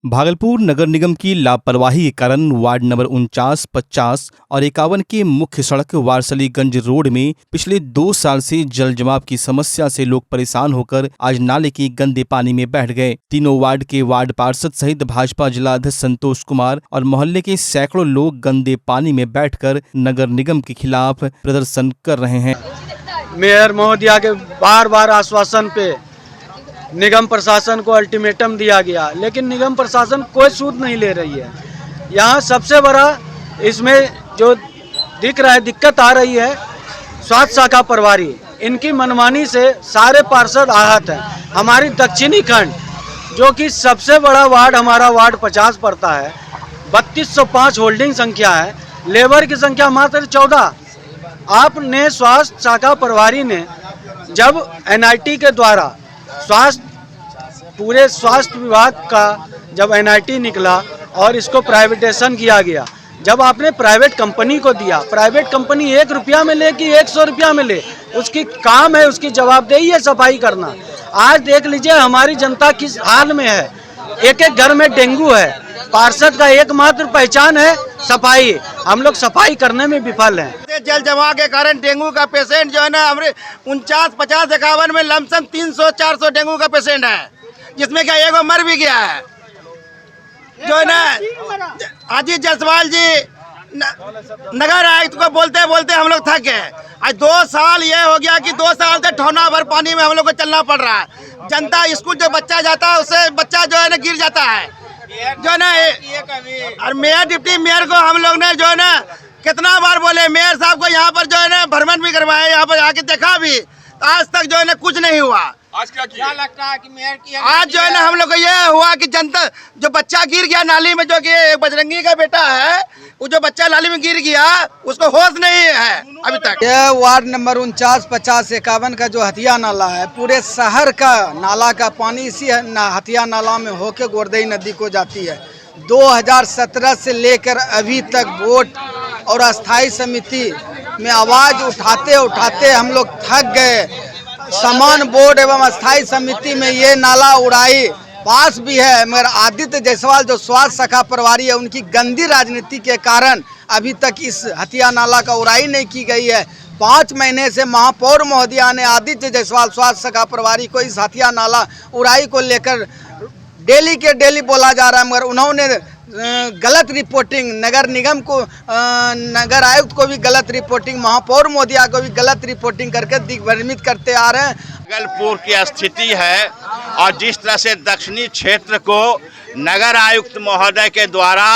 भागलपुर नगर निगम की लापरवाही के कारण वार्ड नंबर 49, 50 और 51 के मुख्य सड़क वारसलीगंज रोड में पिछले 2 साल से जल जमाव की समस्या से लोग परेशान होकर आज नाले के गंदे पानी में बैठ गए। तीनों वार्ड के वार्ड पार्षद सहित भाजपा जिलाध्यक्ष संतोष कुमार और मोहल्ले के सैकड़ों लोग गंदे पानी में बैठकर नगर निगम के खिलाफ प्रदर्शन कर रहे हैं। मेयर महोदया के बार बार आश्वासन पे निगम प्रशासन को अल्टीमेटम दिया गया, लेकिन निगम प्रशासन कोई सूद नहीं ले रही है। यहाँ सबसे बड़ा इसमें जो दिख रहा है, दिक्कत आ रही है, स्वास्थ्य शाखा प्रभारी इनकी मनमानी से सारे पार्षद आहत हैं। हमारी दक्षिणी खंड जो कि सबसे बड़ा वार्ड हमारा वार्ड 50 पड़ता है, 3205 होल्डिंग संख्या है, लेबर की संख्या मात्र 14। आपने स्वास्थ्य शाखा प्रभारी ने जब एनआईटी के द्वारा पूरे स्वास्थ्य विभाग का जब एनआईटी निकला और इसको प्राइवेटेशन किया गया, जब आपने प्राइवेट कंपनी को दिया, प्राइवेट कंपनी 1 रुपया में ले कि 100 रुपया में ले, उसकी काम है, उसकी जवाबदेही है सफाई करना। आज देख लीजिए हमारी जनता किस हाल में है। एक एक घर में डेंगू है, पार्षद का एकमात्र पहचान है सफाई। हम लोग सफाई करने में विफल हैं। जल जमाव के कारण डेंगू का पेशेंट जो है ना, हमारे 49, 50, 51 में लमसम 300-400 डेंगू का पेशेंट है, जिसमें क्या एगो मर भी गया है। जो है ना अजीत जायसवाल जी नगर आयुक्त को बोलते बोलते हम लोग थक गए। आज 2 साल ये हो गया कि 2 साल से ठौना भर पानी में हम लोग को चलना पड़ रहा है। जनता स्कूल जो बच्चा जाता है उससे बच्चा जो है ना गिर जाता है। जो है ना और मेयर डिप्टी मेयर को हम लोग ने जो है ना कितना बार बोले, मेयर साहब को यहाँ पर जो है ना भ्रमण भी करवाए, यहाँ पर आके देखा भी, तो आज तक जो है ना कुछ नहीं हुआ। आज क्या लगता है कि मेयर की आज जो है ना हम लोग को ये हुआ कि जनता जो बच्चा गिर गया नाली में, जो कि बजरंगी का बेटा है, वो जो बच्चा नाली में गिर गया उसको होश नहीं है अभी तक। ये वार्ड नंबर 49, 50, 51 का जो हथिया नाला है, पूरे शहर का नाला का पानी इसी हथिया नाला में होके गोरदई नदी को जाती है। 2017 से लेकर अभी तक वोट और अस्थाई समिति में आवाज उठाते उठाते हम लोग थक गए। समान बोर्ड एवं अस्थाई समिति में ये नाला उड़ाई पास भी है, मगर आदित्य जायसवाल जो स्वास्थ्य शाखा प्रभारी है, उनकी गंदी राजनीति के कारण अभी तक इस हथिया नाला का उड़ाई नहीं की गई है। 5 महीने से महापौर महोदया ने आदित्य जायसवाल स्वास्थ्य शाखा प्रभारी को इस हथिया नाला उड़ाई को लेकर डेली के डेली बोला जा रहा है, मगर उन्होंने गलत रिपोर्टिंग नगर निगम को, नगर आयुक्त को भी गलत रिपोर्टिंग, महापौर महोदया को भी गलत रिपोर्टिंग करके दिग्भ्रमित करते आ रहे हैं। भागलपुर की स्थिति है और जिस तरह से दक्षिणी क्षेत्र को नगर आयुक्त महोदय के द्वारा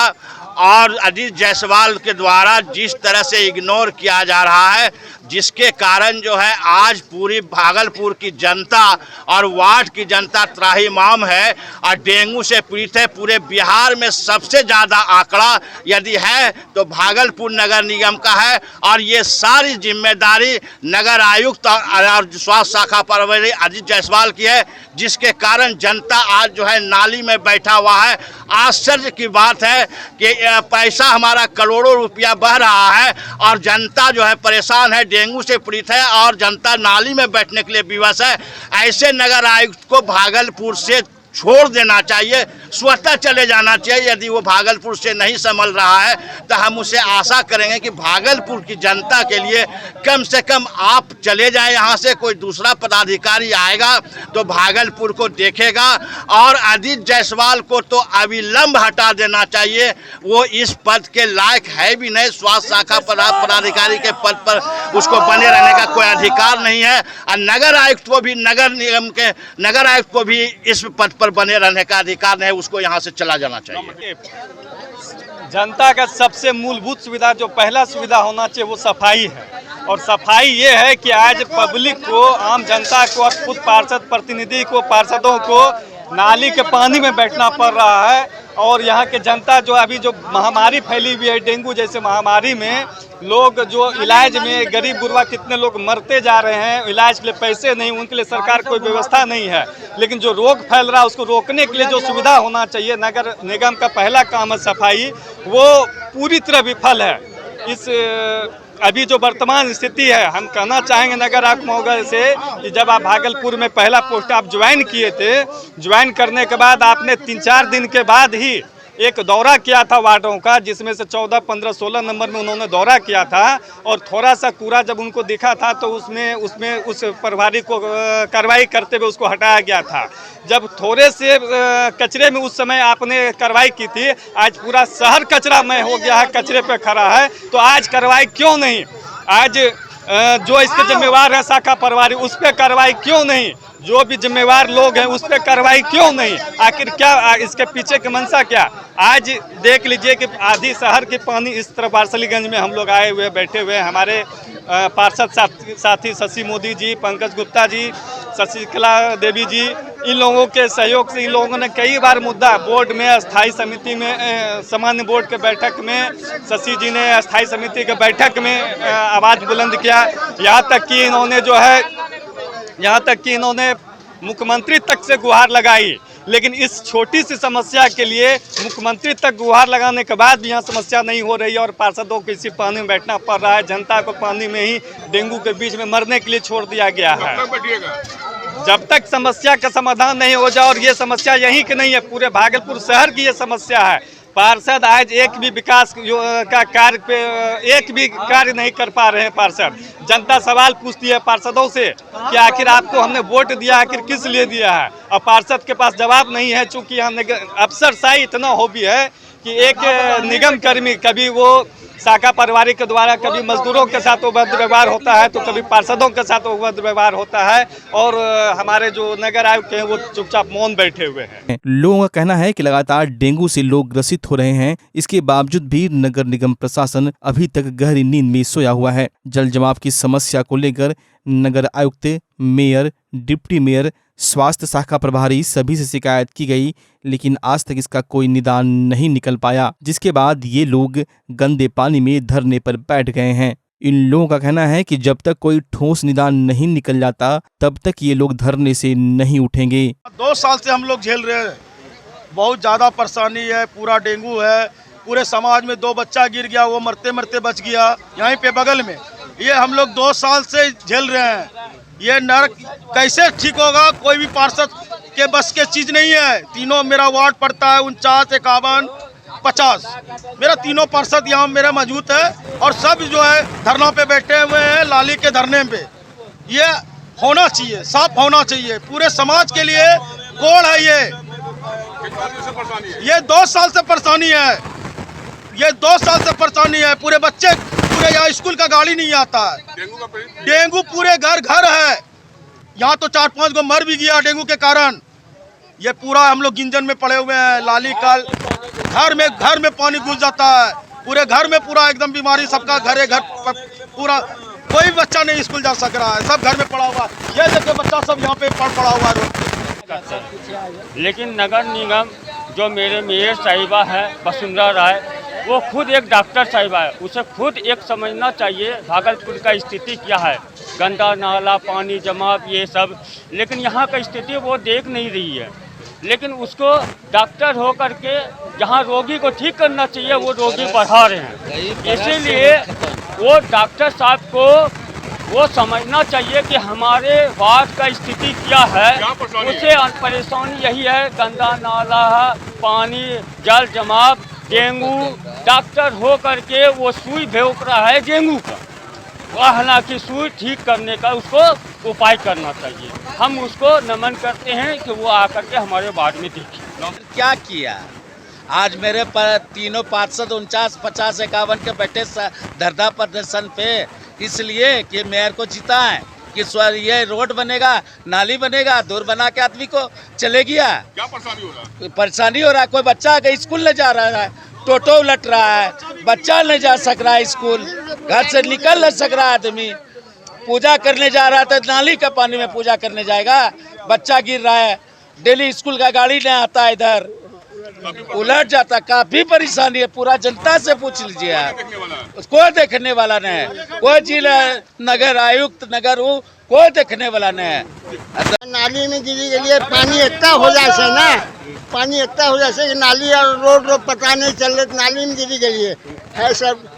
और अजीत जायसवाल के द्वारा जिस तरह से इग्नोर किया जा रहा है, जिसके कारण जो है आज पूरी भागलपुर की जनता और वार्ड की जनता त्राहिमाम है और डेंगू से पीड़ित है। पूरे बिहार में सबसे ज़्यादा आंकड़ा यदि है तो भागलपुर नगर निगम का है और ये सारी जिम्मेदारी नगर आयुक्त और स्वास्थ्य शाखा प्रभारी अजीत जायसवाल की है, जिसके कारण जनता आज जो है नाली में बैठा हुआ है। आश्चर्य की बात है कि पैसा हमारा करोड़ों रुपया बह रहा है और जनता जो है परेशान है, डेंगू से पीड़ित है और जनता नाली में बैठने के लिए विवश है। ऐसे नगर आयुक्त को भागलपुर से छोड़ देना चाहिए, स्वतः चले जाना चाहिए। यदि वो भागलपुर से नहीं संभल रहा है तो हम उसे आशा करेंगे कि भागलपुर की जनता के लिए कम से कम आप चले जाएं यहाँ से। कोई दूसरा पदाधिकारी आएगा तो भागलपुर को देखेगा और अजीत जायसवाल को तो अविलंब हटा देना चाहिए। वो इस पद के लायक है भी नहीं, स्वास्थ्य शाखा पदाधिकारी के पद पर उसको बने रहने का कोई अधिकार नहीं है और नगर आयुक्त को भी नगर निगम के नगर आयुक्त को भी इस पद पर बने रहने का अधिकार नहीं, उसको यहाँ से चला जाना चाहिए। जनता का सबसे मूलभूत सुविधा, जो पहला सुविधा होना चाहिए, वो सफाई है। और सफाई ये है कि आज पब्लिक को, आम जनता को और खुद पार्षद प्रतिनिधि को, पार्षदों को नाली के पानी में बैठना पड़ रहा है। और यहाँ के जनता जो अभी जो महामारी फैली हुई है, डेंगू जैसे महामारी में लोग जो इलाज में, गरीब गुरबा कितने लोग मरते जा रहे हैं, इलाज के लिए पैसे नहीं, उनके लिए सरकार कोई व्यवस्था नहीं है। लेकिन जो रोग फैल रहा है उसको रोकने के लिए जो सुविधा होना चाहिए, नगर निगम का पहला काम है सफाई, वो पूरी तरह विफल है। इस अभी जो वर्तमान स्थिति है, हम कहना चाहेंगे नगर आयुक्त महोदय से कि जब आप भागलपुर में पहला पोस्ट आप ज्वाइन किए थे, ज्वाइन करने के बाद आपने 3-4 दिन के बाद ही एक दौरा किया था वार्डों का, जिसमें से 14, 15, 16 नंबर में उन्होंने दौरा किया था और थोड़ा सा कूड़ा जब उनको दिखा था तो उसमें उस प्रभारी को कार्रवाई करते हुए उसको हटाया गया था। जब थोड़े से कचरे में उस समय आपने कार्रवाई की थी, आज पूरा शहर कचरामय हो गया है, कचरे पे खड़ा है, तो आज कार्रवाई क्यों नहीं? आज जो इसके जिम्मेवार हैं शाखा प्रभारी, उस पर कार्रवाई क्यों नहीं? जो भी जिम्मेवार लोग हैं उस पर कार्रवाई क्यों नहीं? आखिर क्या इसके पीछे की मंशा क्या? आज देख लीजिए कि आधी शहर की पानी इस तरफ वारसलीगंज में हम लोग आए हुए बैठे हुए हैं। हमारे पार्षद साथी शशि मोदी जी, पंकज गुप्ता जी, शशिकला देवी जी, इन लोगों के सहयोग से इन लोगों ने कई बार मुद्दा बोर्ड में, स्थायी समिति में, सामान्य बोर्ड के बैठक में शशि जी ने स्थायी समिति के बैठक में आवाज़ बुलंद किया। यहाँ तक कि इन्होंने मुख्यमंत्री तक से गुहार लगाई, लेकिन इस छोटी सी समस्या के लिए मुख्यमंत्री तक गुहार लगाने के बाद भी यहाँ समस्या नहीं हो रही है और पार्षदों को इसी पानी में बैठना पड़ रहा है। जनता को पानी में ही डेंगू के बीच में मरने के लिए छोड़ दिया गया है। जब तक समस्या का समाधान नहीं हो जाए, और ये समस्या यहीं की नहीं है, पूरे भागलपुर शहर की ये समस्या है। पार्षद आज एक भी विकास का कार्य पे एक भी कार्य नहीं कर पा रहे हैं पार्षद। जनता सवाल पूछती है पार्षदों से कि आखिर आपको हमने वोट दिया, आखिर किस लिए दिया है? और पार्षद के पास जवाब नहीं है, चूंकि हमने अफसरशाही इतना हो भी है कि एक निगम कर्मी, कभी वो शाखा प्रभारी के द्वारा कभी मजदूरों के साथ अभद्र व्यवहार होता है तो कभी पार्षदों के साथ अभद्र व्यवहार होता है, और हमारे जो नगर आयुक्त हैं वो चुपचाप मौन बैठे हुए हैं। लोगों का कहना है कि लगातार डेंगू से लोग ग्रसित हो रहे हैं, इसके बावजूद भी नगर निगम प्रशासन अभी तक गहरी नींद में सोया हुआ है। जल जमाव की समस्या को लेकर नगर आयुक्त, मेयर, डिप्टी मेयर, स्वास्थ्य शाखा प्रभारी सभी से शिकायत की गई, लेकिन आज तक इसका कोई निदान नहीं निकल पाया, जिसके बाद ये लोग गंदे पानी में धरने पर बैठ गए हैं। इन लोगों का कहना है कि जब तक कोई ठोस निदान नहीं निकल जाता तब तक ये लोग धरने से नहीं उठेंगे। 2 साल से हम लोग झेल रहे हैं, बहुत ज़्यादा परेशानी है, पूरा डेंगू है, पूरे समाज में 2 बच्चा गिर गया, वो मरते मरते बच गया यहीं पे बगल में। ये हम लोग 2 साल से झेल रहे हैं। ये नर्क कैसे ठीक होगा? कोई भी पार्षद के बस के चीज़ नहीं है। तीनों मेरा वार्ड पड़ता है 49, 51, 50, मेरा तीनों पार्षद यहाँ मेरा मौजूद है और सब जो है धरना पे बैठे हुए हैं, लाली के धरने पे। ये होना चाहिए, साफ होना चाहिए, पूरे समाज के लिए कोड है ये 2 साल से परेशानी है, ये 2 साल से परेशानी है। पूरे बच्चे, पूरे यहाँ स्कूल का गाड़ी नहीं आता है। डेंगू पूरे घर घर है, यहाँ तो 4-5 गो मर भी गया डेंगू के कारण। ये पूरा हम लोग गिंजन में पड़े हुए हैं, लाली का घर में पानी घुस जाता है, पूरे घर में पूरा एकदम बीमारी, सबका घर पूरा, कोई बच्चा नहीं स्कूल जा सक रहा है, सब घर में पड़ा हुआ है। ये देखिए बच्चा सब यहाँ पे पड़ा हुआ है। लेकिन नगर निगम जो मेरे मेयर साहिबा है वसुंधरा राय, वो खुद एक डॉक्टर साहिबा है, उसे खुद एक समझना चाहिए भागलपुर का स्थिति क्या है, गंदा नाला, पानी जमाव, ये सब। लेकिन यहाँ का स्थिति वो देख नहीं रही है। लेकिन उसको डॉक्टर हो करके जहाँ रोगी को ठीक करना चाहिए वो रोगी बढ़ा रहे हैं। इसीलिए वो डॉक्टर साहब को वो समझना चाहिए कि हमारे वार्ड का स्थिति क्या है। उसे परेशानी यही है, गंदा नाला है, पानी, जल जमाव, डेंगू। डॉक्टर हो करके वो सुई भेज रहा है डेंगू का, हालांकि सुई ठीक करने का उसको उपाय करना चाहिए। हम उसको नमन करते हैं कि वो आकर के हमारे वार्ड में देखे। क्या किया? आज मेरे पर तीनों पार्षद 49, 50, 51 के बैठे धरना प्रदर्शन पे, इसलिए कि मेयर को जीता है कि ये रोड बनेगा, नाली बनेगा, दूर बना के आदमी को चले गया। क्या परेशानी हो रहा है? परेशानी हो रहा है, कोई बच्चा स्कूल नहीं जा रहा है, टोटो उलट रहा है, बच्चा नहीं जा सक रहा है स्कूल, घर से निकल नहीं सक रहा है आदमी। पूजा करने जा रहा था, नाली का पानी में पूजा करने जाएगा, बच्चा गिर रहा है, डेली स्कूल का गाड़ी नहीं आता है, इधर उलट जाता। काफी परेशानी है, पूरा जनता से पूछ लीजिए आप, कोई देखने वाला नहीं है, कोई जिला नगर आयुक्त नगर कोई देखने वाला नहीं है। नाली में गिरी गई है, पानी इतना हो जाए ना, पानी इतना हो जाए कि नाली और रोड पता नहीं चल रहे, नाली में गिरी गई है सब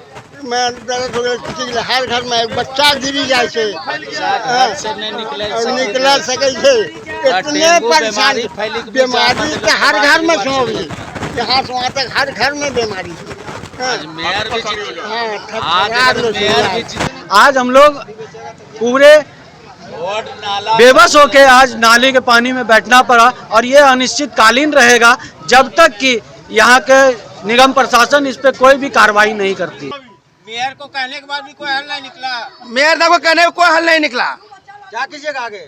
में दर्द हो गया, हर घर में एक बच्चा गिरी जाए छे, निकल सके छे। इतने परेशानी बीमारी तो हर घर में हो गई, यहाँ से वहाँ तक हर घर में बीमारी। आज हम लोग पूरे बेबस होके आज नाली के पानी में बैठना पड़ा और ये अनिश्चितकालीन रहेगा जब तक कि यहाँ के निगम प्रशासन इस पे कोई भी कार्रवाई नहीं करती। मेयर को कहने के बाद भी कोई हल नहीं निकला। मेयर को कहने कोई हल नहीं निकला। क्या कीजिएगा आगे?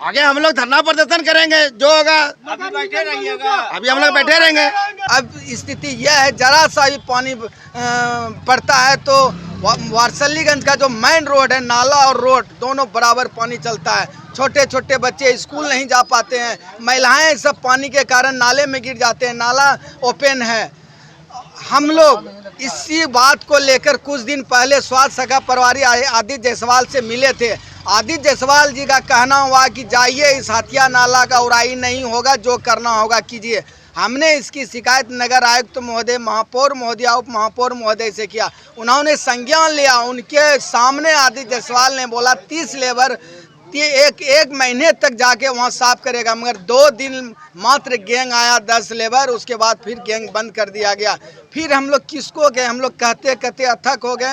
आगे हम लोग धरना प्रदर्शन करेंगे, जो होगा अभी बैठे रहिएगा। अभी हम लोग बैठे रहेंगे। अब स्थिति यह है, जरा सा ही पानी पड़ता है तो वारसलीगंज का जो मेन रोड है, नाला और रोड दोनों बराबर पानी चलता है। छोटे छोटे बच्चे स्कूल नहीं जा पाते हैं, महिलाएं सब पानी के कारण नाले में गिर जाते हैं, नाला ओपन है। हम लोग इसी बात को लेकर कुछ दिन पहले स्वास्थ्य शाखा प्रभारी आदित्य जायसवाल से मिले थे। आदित्य जायसवाल जी का कहना हुआ कि जाइए, इस हथिया नाला का उड़ाई नहीं होगा, जो करना होगा कीजिए। हमने इसकी शिकायत नगर आयुक्त महोदय, महापौर महोदय, उप महापौर महोदय से किया। उन्होंने संज्ञान लिया। उनके सामने आदित्य जायसवाल ने बोला 30 लेबर एक महीने तक जाके वहाँ साफ करेगा, मगर 2 दिन मात्र गैंग आया 10 लेबर, उसके बाद फिर गैंग बंद कर दिया गया। फिर हम लोग किसको गए, हम लोग कहते कहते अथक हो गए।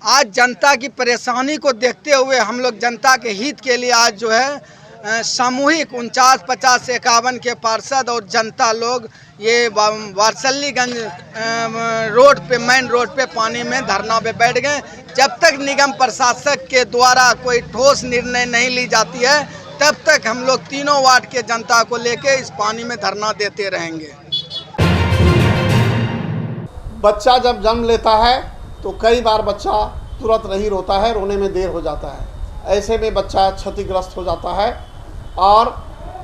आज जनता की परेशानी को देखते हुए हम लोग जनता के हित के लिए आज जो है सामूहिक 49, 50, 51 के पार्षद और जनता लोग ये वारसलीगंज रोड पे, मेन रोड पे पानी में धरना पे बैठ गए। जब तक निगम प्रशासक के द्वारा कोई ठोस निर्णय नहीं ली जाती है, तब तक हम लोग तीनों वार्ड के जनता को लेके इस पानी में धरना देते रहेंगे। बच्चा जब जन्म लेता है तो कई बार बच्चा तुरंत नहीं रोता है, रोने में देर हो जाता है। ऐसे में बच्चा क्षतिग्रस्त हो जाता है और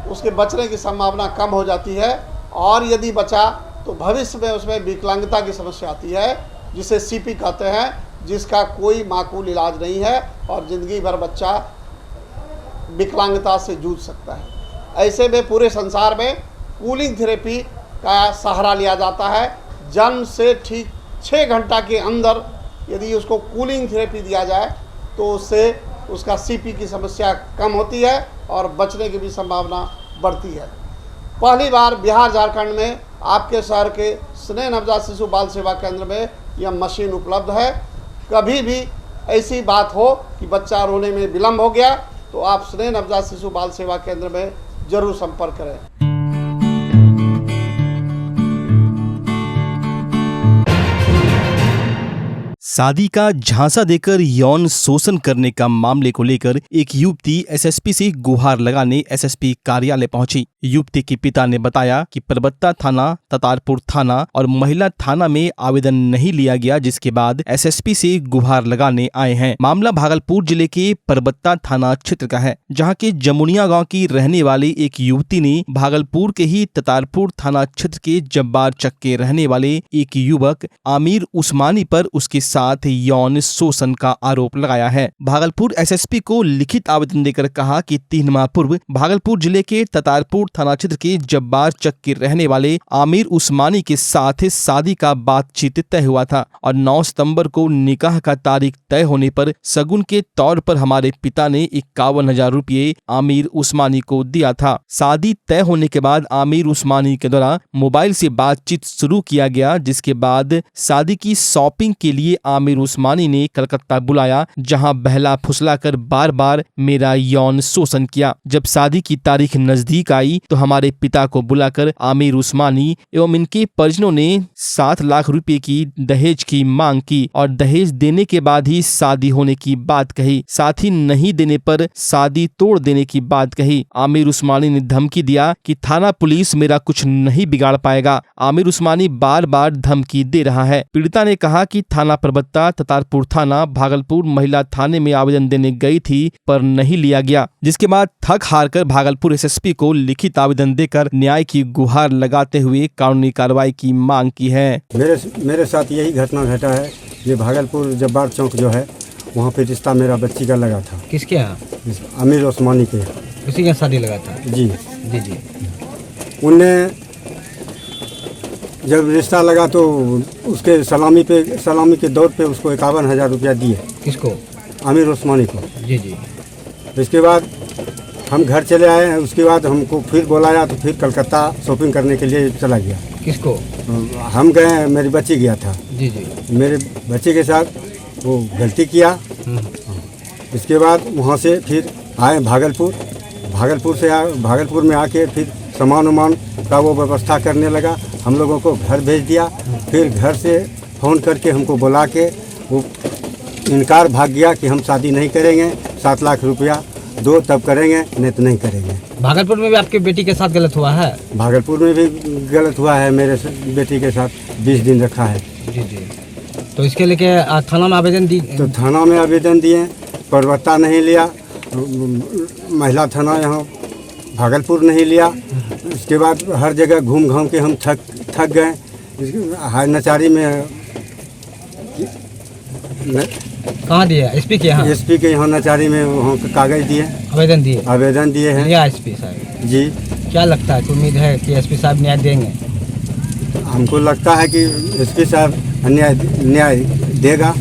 उसके बचने की संभावना कम हो जाती है। और यदि बचा तो भविष्य में उसमें विकलांगता की समस्या आती है, जिसे सीपी कहते हैं, जिसका कोई माकूल इलाज नहीं है और ज़िंदगी भर बच्चा विकलांगता से जूझ सकता है। ऐसे में पूरे संसार में कूलिंग थेरेपी का सहारा लिया जाता है। जन्म से ठीक 6 घंटा के अंदर यदि उसको कूलिंग थेरेपी दिया जाए तो उससे उसका सीपी की समस्या कम होती है और बचने की भी संभावना बढ़ती है। पहली बार बिहार झारखंड में आपके शहर के स्नेह नवजात शिशु बाल सेवा केंद्र में यह मशीन उपलब्ध है। कभी भी ऐसी बात हो कि बच्चा रोने में विलम्ब हो गया तो आप स्नेह नवजात शिशु बाल सेवा केंद्र में जरूर संपर्क करें। शादी का झांसा देकर यौन शोषण करने का मामले को लेकर एक युवती एसएसपी से गुहार लगाने एसएसपी कार्यालय पहुंची। युवती के पिता ने बताया कि परबत्ता थाना, ततारपुर थाना और महिला थाना में आवेदन नहीं लिया गया, जिसके बाद एसएसपी से गुहार लगाने आए हैं। मामला भागलपुर जिले के परबत्ता थाना क्षेत्र का है, जहां के जमुनिया गांव की रहने वाली एक युवती ने भागलपुर के ही ततारपुर थाना क्षेत्र के जब्बार चक के रहने वाले एक युवक आमिर उस्मानी पर उसके साथ यौन शोषण का आरोप लगाया है। भागलपुर एसएसपी को लिखित आवेदन देकर कहा कि 3 माह पूर्व भागलपुर जिले के ततारपुर थाना क्षेत्र के जब्बार चक के रहने वाले आमिर उस्मानी के साथ शादी का बातचीत तय हुआ था और 9 सितंबर को निकाह का तारीख तय होने पर शगुन के तौर पर हमारे पिता ने 51,000 रुपये आमिर उस्मानी को दिया था। शादी तय होने के बाद आमिर उस्मानी के द्वारा मोबाइल से बातचीत शुरू किया गया, जिसके बाद शादी की शॉपिंग के लिए आमिर उस्मानी ने कलकत्ता बुलाया, जहां बहला फुसला कर बार बार मेरा यौन शोषण किया। जब शादी की तारीख नजदीक आई तो हमारे पिता को बुलाकर आमिर उस्मानी एवं इनके परिजनों ने 7 लाख रुपए की दहेज की मांग की और दहेज देने के बाद ही शादी होने की बात कही। साथ ही नहीं देने पर शादी तोड़ देने की बात कही। आमिर उस्मानी ने धमकी दिया कि थाना पुलिस मेरा कुछ नहीं बिगाड़ पाएगा। आमिर उस्मानी बार बार धमकी दे रहा है। पीड़िता ने कहा कि थाना परबत्ता, ततारपुर थाना, भागलपुर महिला थाने में आवेदन देने गई थी पर नहीं लिया गया, जिसके बाद थक हार कर भागलपुर एसएसपी को लिखित आवेदन देकर न्याय की गुहार लगाते हुए कानूनी कार्रवाई की मांग की है। मेरे साथ यही घटना घटा है। ये भागलपुर जब्बार चौक जो है, वहाँ पे रिश्ता मेरा बच्ची का लगा था। किसके यहाँ? आमिर उस्मानी के। उसी का शादी लगा था? जी जी जी। उनने जब रिश्ता लगा तो उसके सलामी के दौर पे उसको 51,000 रुपया दिए। किसको? आमिर उस्मानी को। जी जी। इसके बाद हम घर चले आए। उसके बाद हमको फिर बुलाया तो फिर कलकत्ता शॉपिंग करने के लिए चला गया। किसको? हम गए, मेरी बच्ची गया था। जी जी। मेरे बच्चे के साथ वो गलती किया। इसके बाद वहाँ से फिर आए भागलपुर में आके फिर सामान वामान का वो व्यवस्था करने लगा। हम लोगों को घर भेज दिया। फिर घर से फ़ोन करके हमको बुला के वो इनकार भाग गया कि हम शादी नहीं करेंगे, 7 लाख रुपया दो तब करेंगे, नहीं तो नहीं करेंगे। भागलपुर में भी आपके बेटी के साथ गलत हुआ है? भागलपुर में भी गलत हुआ है। मेरे बेटी के साथ 20 दिन रखा है। जी जी। तो इसके लेके थाना में आवेदन दी? तो थाना में आवेदन दिए, परवत्ता नहीं लिया। महिला थाना यहाँ भागलपुर नहीं लिया। इसके बाद हर जगह घूम घाम के हम थक गए। नचारी में कहाँ दिया? एसपी के यहाँ? एसपी के यहाँ नचारी में वहाँ कागज दिए, आवेदन दिए हैं। एसपी साहब जी। क्या लगता है, उम्मीद है कि एसपी साहब न्याय देंगे? हमको लगता है कि एसपी साहब न्याय देगा।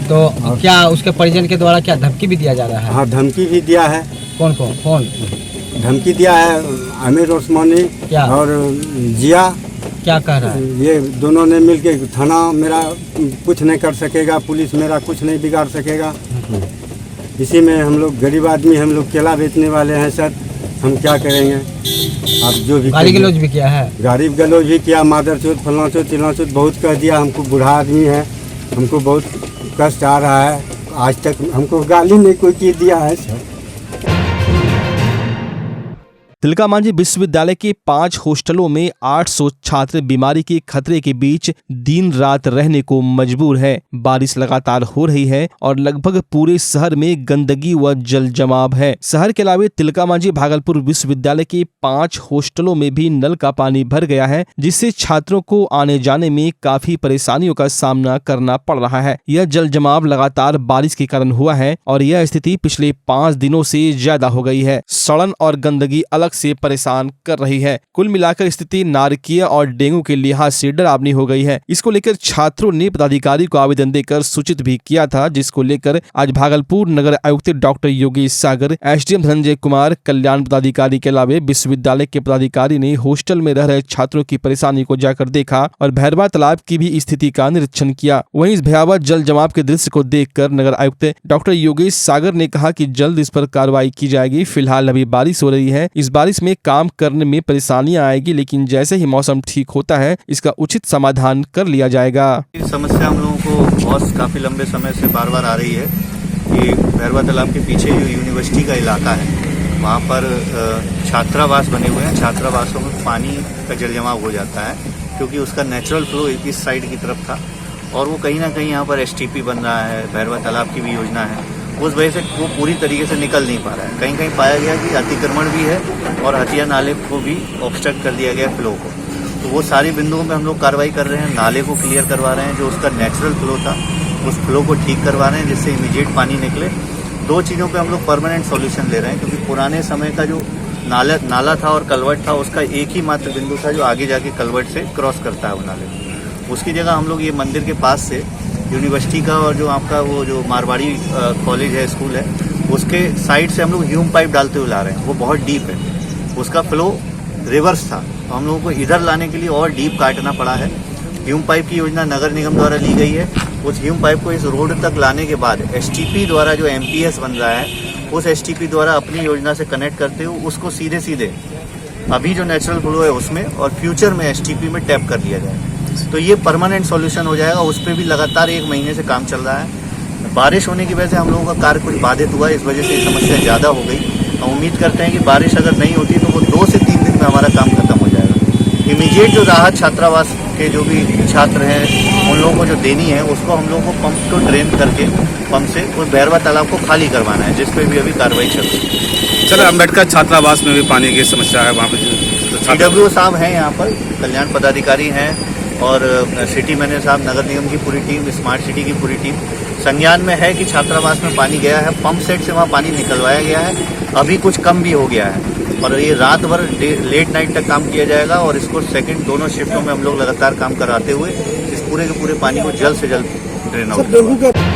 तो क्या उसके परिजन के द्वारा क्या धमकी भी दिया जा रहा है? हाँ, धमकी भी दिया है। कौन धमकी दिया है? आमिर उस्मानी और जिया। क्या कह रहा है? ये दोनों ने मिलके थाना मेरा कुछ नहीं कर सकेगा, पुलिस मेरा कुछ नहीं बिगाड़ सकेगा। इसी में हम लोग गरीब आदमी, हम लोग केला बेचने वाले हैं सर, हम क्या करेंगे? आप जो भी गाली गलौज भी किया है? गाली गलौज भी किया, मादरचोद फलाचोद चिलाचोद बहुत कह दिया। हमको बूढ़ा आदमी है, हमको बहुत कष्ट आ रहा है। आज तक हमको गाली नहीं कोई की दिया है सर। तिलकामांझी विश्वविद्यालय के 5 हॉस्टलों में 800 छात्र बीमारी के खतरे के बीच दिन रात रहने को मजबूर है। बारिश लगातार हो रही है और लगभग पूरे शहर में गंदगी व जल जमाव है। शहर के अलावा तिलकामांझी भागलपुर विश्वविद्यालय के 5 हॉस्टलों में भी नल का पानी भर गया है, जिससे छात्रों को आने जाने में काफी परेशानियों का सामना करना पड़ रहा है। यह जल जमाव लगातार बारिश के कारण हुआ है और यह स्थिति पिछले 5 दिनों से ज्यादा हो गई है। सड़न और गंदगी अलग से परेशान कर रही है। कुल मिलाकर स्थिति नारकीय और डेंगू के लिहाज से डरावनी हो गई है। इसको लेकर छात्रों ने पदाधिकारी को आवेदन देकर सूचित भी किया था, जिसको लेकर आज भागलपुर नगर आयुक्त डॉक्टर योगेश सागर, एसडीएम धनंजय कुमार, कल्याण पदाधिकारी के अलावा विश्वविद्यालय के पदाधिकारी ने हॉस्टल में रह रहे छात्रों की परेशानी को जाकर देखा और भैरवा तालाब की भी स्थिति का निरीक्षण किया। वहीं इस भयावह जल जमाव के दृश्य को देखकर नगर आयुक्त डॉक्टर योगेश सागर ने कहा कि जल्द इस पर कार्रवाई की जाएगी। फिलहाल अभी बारिश हो रही है, इस बारिश में काम करने में परेशानियां आएगी, लेकिन जैसे ही मौसम ठीक होता है इसका उचित समाधान कर लिया जाएगा। समस्या हम लोगों को बहुत काफ़ी लंबे समय से बार बार आ रही है कि भैरवा तालाब के पीछे जो यूनिवर्सिटी का इलाका है वहाँ पर छात्रावास बने हुए हैं। छात्रावासों में पानी का जल जमाव हो जाता है क्योंकि उसका नेचुरल फ्लो इस साइड की तरफ था और वो कहीं ना कहीं यहाँ पर एसटीपी बन रहा है, भैरवा तालाब की भी योजना है, उस वजह से वो पूरी तरीके से निकल नहीं पा रहा है। कहीं कहीं पाया गया कि अतिक्रमण भी है और हथिया नाले को भी ऑब्स्ट्रक्ट कर दिया गया फ्लो को। तो वो सारी बिंदुओं में हम लोग कार्रवाई कर रहे हैं। नाले को क्लियर करवा रहे हैं, जो उसका नेचुरल फ्लो था उस फ्लो को ठीक करवा रहे हैं जिससे इमीडिएट पानी निकले। 2 चीज़ों पे हम लोग परमानेंट सॉल्यूशन ले रहे हैं क्योंकि पुराने समय का जो नाला था और कलवर्ट था उसका एक ही मात्र बिंदु था जो आगे जाके कलवर्ट से क्रॉस करता है वो नाले। उसकी जगह हम लोग ये मंदिर के पास से यूनिवर्सिटी का और जो आपका वो जो मारवाड़ी कॉलेज है, स्कूल है, उसके साइड से हम लोग ह्यूम पाइप डालते हुए ला रहे हैं। वो बहुत डीप है, उसका फ्लो रिवर्स था तो हम लोगों को इधर लाने के लिए और डीप काटना पड़ा है। ह्यूम पाइप की योजना नगर निगम द्वारा ली गई है। उस ह्यूम पाइप को इस रोड तक लाने के बाद एसटीपी द्वारा जो एमपीएस बन रहा है उस एसटीपी द्वारा अपनी योजना से कनेक्ट करते हुए उसको सीधे अभी जो नेचुरल फ्लो है उसमें और फ्यूचर में एसटीपी में टैप कर दिया जाएगा। तो ये परमानेंट सॉल्यूशन हो जाएगा। उस पर भी लगातार 1 महीने से काम चल रहा है। बारिश होने की वजह से हम लोगों का कार्य कुछ बाधित हुआ, इस वजह से समस्या ज़्यादा हो गई। हम उम्मीद करते हैं कि बारिश अगर नहीं होती तो वो 2 से 3 दिन में हमारा काम खत्म हो जाएगा। इमीडिएट जो राहत छात्रावास के जो भी छात्र हैं उन लोगों को जो देनी है उसको हम लोगों को पंप को ड्रेन करके पंप से उस भैरवा तालाब को खाली करवाना है, जिस पर भी अभी कार्रवाई चल रही है। चलो, अम्बेडकर छात्रावास में भी पानी की समस्या है, वहाँ पर CWO साहब हैं, यहाँ पर कल्याण पदाधिकारी हैं और सिटी मैनेजर साहब, नगर निगम की पूरी टीम, स्मार्ट सिटी की पूरी टीम संज्ञान में है कि छात्रावास में पानी गया है। पंप सेट से वहाँ पानी निकलवाया गया है, अभी कुछ कम भी हो गया है। और ये रात भर लेट नाइट तक काम किया जाएगा और इसको सेकंड दोनों शिफ्टों में हम लोग लगातार काम कराते हुए इस पूरे के पूरे पानी को जल्द से जल्द ड्रेन आउट